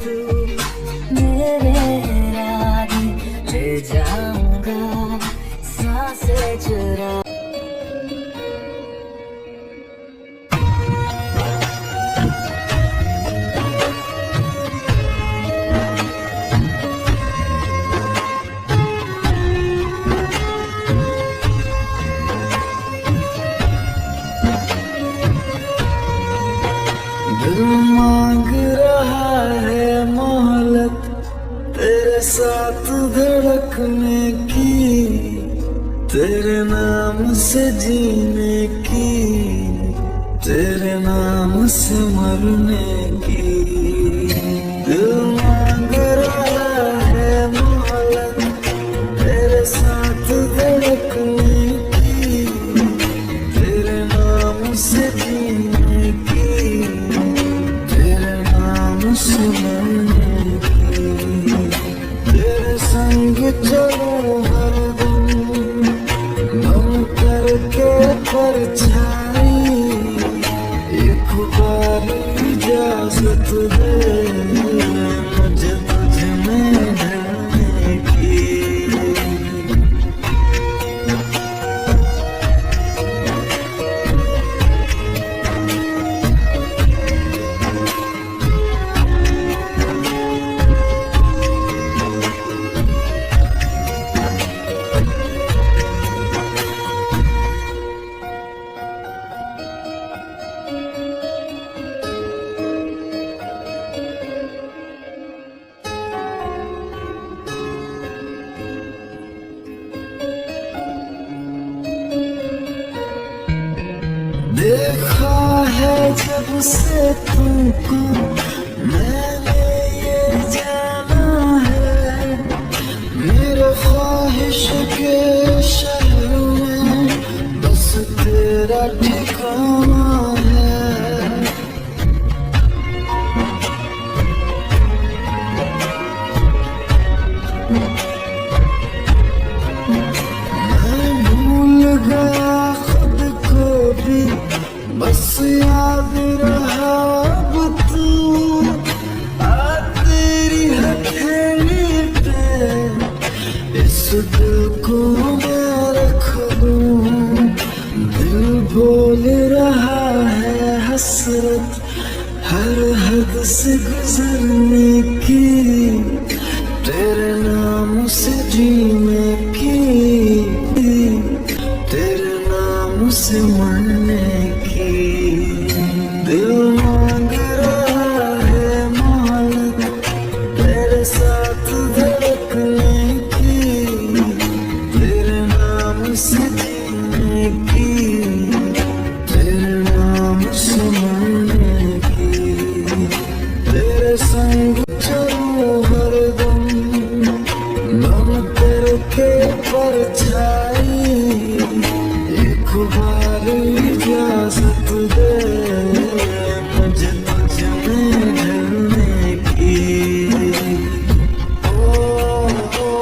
तू मेरे राही ले जाऊंगा सांसें चुरा। दिल मांग रहा है मोहलत तेरे साथ धड़कने की, तेरे नाम से जीने की, तेरे नाम से मरने की। दिल मांग रहा है मोहलत तेरे साथ धड़कने की, तेरे नाम से जीने की, से मरने की। तेरे संग चलो हरदम बन करके परछाई, एक बार इजाजत दे मुझे तुझ में ढलने की। देखा है जब से तुमको मैंने ये जाना है, मेरे ख्वाहिश के शहर में बस तेरा ठिकाना है। मैं भूल गया खुद को भी, बस याद रहा अब तू आ तेरी हथेली पे, इस दिल को मैं रख दूं। दिल बोल रहा है हसरत हर हद से गुजरने की, तेरे नाम से जीने की, तेरे नाम से मरने की। दिल मांग रहा है मोहलत तेरे साथ धड़कने की, तेरे नाम से जीने की, तेरे नाम से मरने की। तेरे संग चलो हरदम बन करके परछाई, एक बार इजाजत दे मुझे तुझ में ढलने की। ओ, ओ,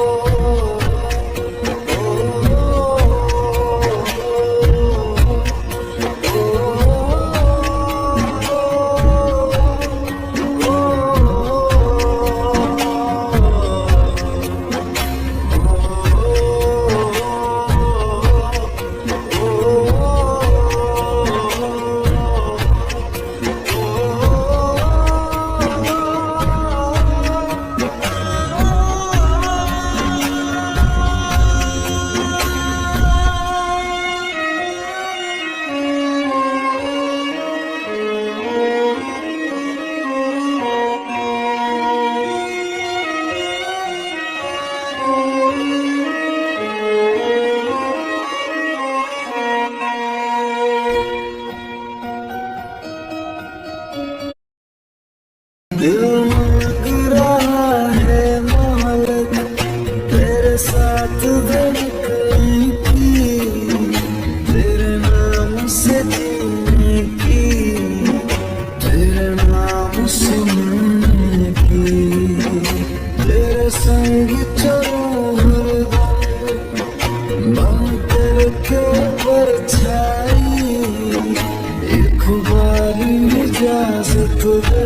दिल मांग रहा है मोहलत तेरे साथ धड़कने की, तेरे नाम से जीने की, तेरे नाम से मरने की। तेरे संग चलो हरदम बन करके परछाई, एक बार इजाजत दे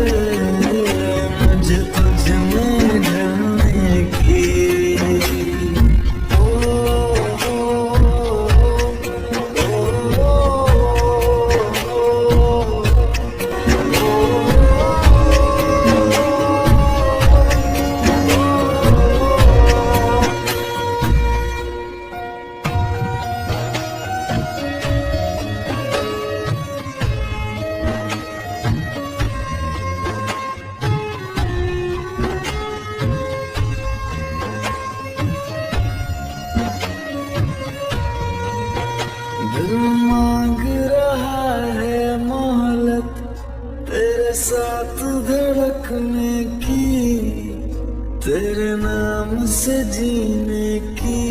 तेरे नाम से जीने की,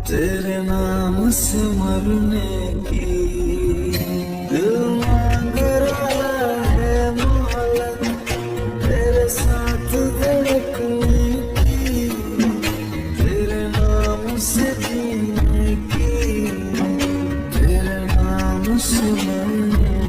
तेरे नाम से मरने की। दिल मांग रहा है मोहब्बत तेरे साथ धड़कने की, तेरे नाम से जीने की, तेरे नाम से मरने की।